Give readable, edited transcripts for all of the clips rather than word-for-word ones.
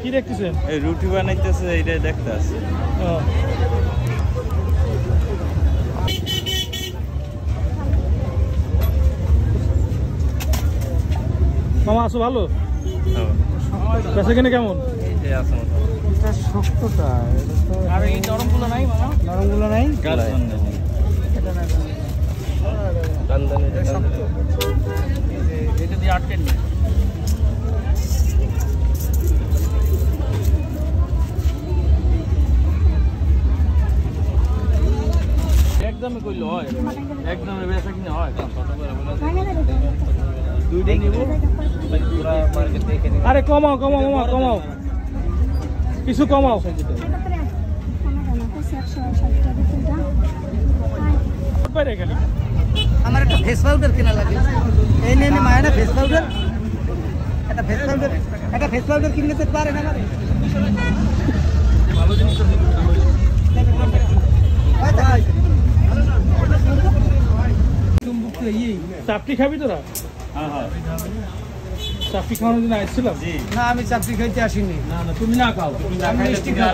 কি দেখতেছেন? এই রুটি বানাইতেছে, এইটা দেখতে আছে। মামা আছো ভালো? বেচা কিনে কেমন? এই আছে এটা শক্তটা, আর এই নরমগুলো নাই মামা? নরমগুলো নাই। গাছ বান্ধব এটা না, কান্দানে এটা দিয়ে আটকেন না। একদমই কইলে হয়, একদমই বেচা কিনে হয়। দুইটাই নিব পুরা মার্কেট থেকে। আরে কমাও কমাও মামা, কমাও কিছু কমাও। আমার একটা ফেস পাউডার কেনা লাগে। এই নে মায়া না ফেস পাউডার, একটা ফেস পাউডার, একটা ফেস পাউডার কিনতে পারেন আমার। ভালো জিনিস চাপটি খাবি তোরা? হ্যাঁ হ্যাঁ চাপটি খাওয়ানোর জন্য আসছিলাম। না আমি চাকরি খাইতে আসিনি। না না তুমি না খাও,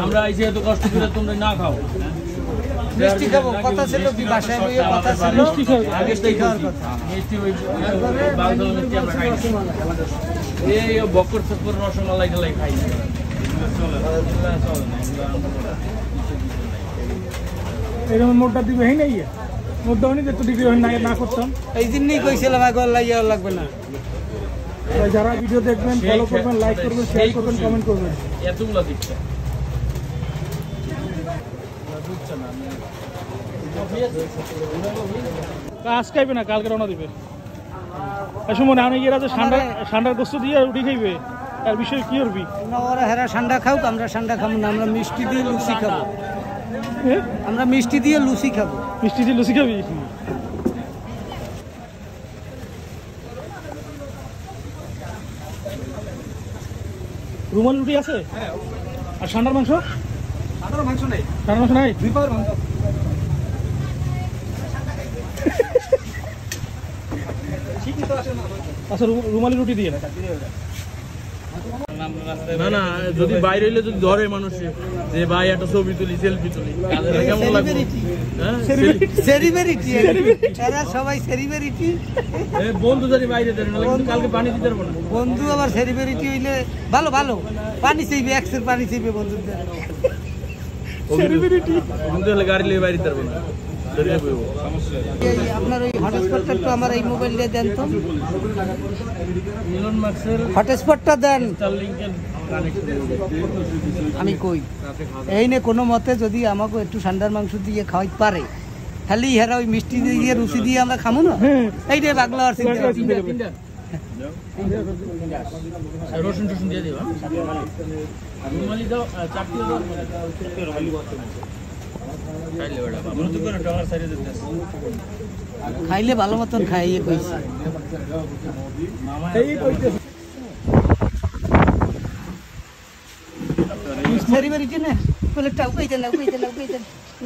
আমরা এই যে এত কষ্ট করে তোমরা না খাও। মিষ্টি খাবো কথা ছিল, কি বাসায় বইয়ে কথা ছিল মিষ্টি খাও, আগে থেকে খাওয়ার কথা। মিষ্টি ওই বাংলা মিষ্টি আমরা খাই না। এই বকর চক্কর রসমালাই গেলাই খাই না। এরকম মোটটা দিবে হই নাই, মোটটা হয়নি যে তো দিবে হই নাই না করতাম। এই জন্যই কইছিলাম আগে লাগিয়ে লাগবে না। যারা ভিডিও দেখবেন ফলো করবেন, লাইক করবেন, শেয়ার করবেন, কমেন্ট করবেন। এতগুলো দিচ্ছে আজকে আইবে না, কালকে রওনা দিবে। মনে হয় এরা যে ঠান্ডার গোস্ত দিয়ে রুটি খাইবে, তার বিষয়ে কি করবি? ওরা হেরা ঠান্ডা খাও, আমরা ঠান্ডা খাবো না, আমরা মিষ্টি দিয়ে লুচি খাবো। আমরা মিষ্টি দিয়ে লুচি খাবো। মিষ্টি দিয়ে লুচি খাবি? রুমাল রুটি আছে আর ঠান্ডার মাংস? ঠান্ডার মাংস নাই। ঠান্ডার মাংস নাই? 2 পাওয়ার মাংস। আচ্ছা রুমালি রুটি দিয়ে না না, যদি বাইরে হইলে যদি ধরে মানুষ যে ভাই একটা ছবি তুলি, সেলফি তুলি, কেমন লাগবে? সেলিব্রিটি এরা সবাই সেলিব্রিটি। বন্ধু যদি বাইরে দেয় না, কিন্তু কালকে পানি দিতে পারবো না। বন্ধু আবার সেলিব্রিটি হইলে ভালো ভালো পানি চাইবে, এক্সের পানি চাইবে বন্ধুদের। সেলিব্রিটি বন্ধু হলে গাড়ি লিয়ে বাইরে দিতে পারবো না। আপনার ওই হটস্পটটা একটু আমার এই মোবাইল দিয়ে দেন তো। ইলন মাস্কের হটস্পটটা দেন। আমি কই এই নে কোনো মতে যদি আমাকে একটু ঠান্ডার মাংস দিয়ে খাওয়াইতে পারে, খালি হেরা ওই মিষ্টি দিয়ে রুচি দিয়ে আমরা খামো না। এই রে বাগলা আর চিন্তা রসুন টসুন দিয়ে দিবা। রুমালি দাও, চাটনি দাও। খাইলে ভালো মতন খাইয়ে কইছে। সেলিব্রিটি না প্লেটটা উপাইতে না, উপাইতে না, উপাইতে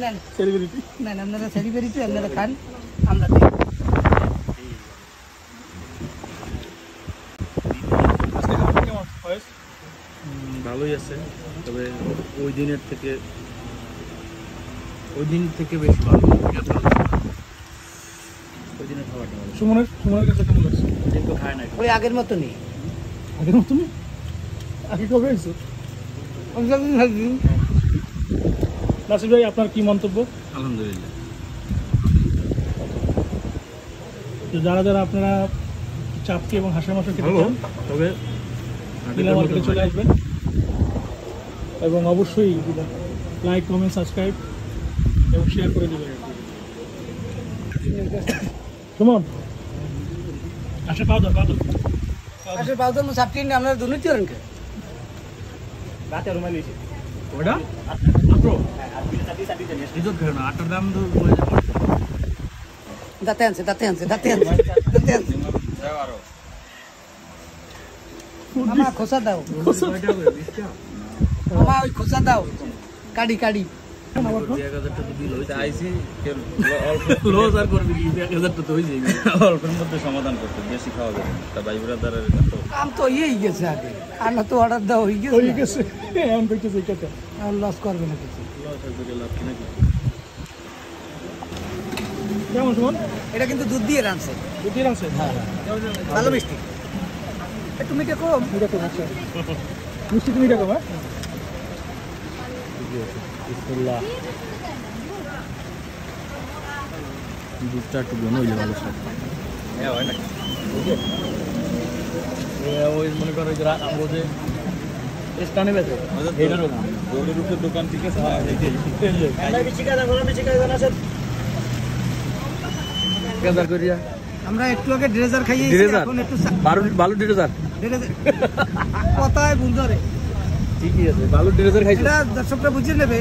না। সেলিব্রিটি না না, আপনারা সেলিব্রিটি, আপনারা খান, আমরা ভালোই আছে, তবে ওই দিন থেকে বেশ ভালো। ওই দিনের খাবারটা ভালো। সুমনের কাছে কেমন লাগছে? কিন্তু খায় না, ওই আগের মতো নেই। আগের মতো নেই? আগে কবে হয়েছে? নাসির ভাই আপনার কি মন্তব্য? আলহামদুলিল্লাহ। তো যারা যারা আপনারা চাপটি এবং হাঁসের মাংস খেতে চান, তবে মার্কেটে চলে আসবেন এবং অবশ্যই লাইক, কমেন্ট, সাবস্ক্রাইব এবং শেয়ার করে দেবেন। সুমন আচ্ছা পাও দাও, পাও দাও। আচ্ছা বাউদর মো সাপটি না আপনারা দুর্নীতি করেন কে? রাতে রুমাল নিয়েছি ওটা মাত্র ইজ্জত ফেরো না, আটার দাম তো দাঁতে আনছে, দাঁতে আনছে, দাঁতে আনছে, দাঁতে আনছে। মামা খোসা দাও, মামা ওই খোসা দাও, কাড়ি কাড়ি অল্পের মধ্যে সমাধান করতে বেশি খাওয়া যাবে না। তা ভাই ব্রাদারের কাম তো ইয়েই গেছে আগে খানা তো অর্ডার দেওয়া হয়ে গেছে হয়ে গেছে এখন দেখতেছি কথা আর লস করবে না কিছু কেমন সুমন এটা কিন্তু দুধ দিয়ে রাঁধছে বুদ্ধি আছে হ্যাঁ ভালো মিষ্টি একটু মিঠে কম এটা তো আচ্ছা মিষ্টি তুমি দেখো হ্যাঁ দুধটা একটু ঘন হইলে ভালো সব হ্যাঁ হয় না ওই মনে করো যে আমাদের স্থানে বেঁচে এইটারও গরুর উপর দোকান ঠিক আছে হ্যাঁ কেদার করিয়া আমরা একটু আগে ড্রেজার খাইয়েছি ড্রেজার? এখন একটু ভালো ড্রেজার ড্রেজার কথায় ভুল ধরে ঠিকই আছে ভালো ড্রেজার খাইছে এটা দর্শকরা বুঝে নেবে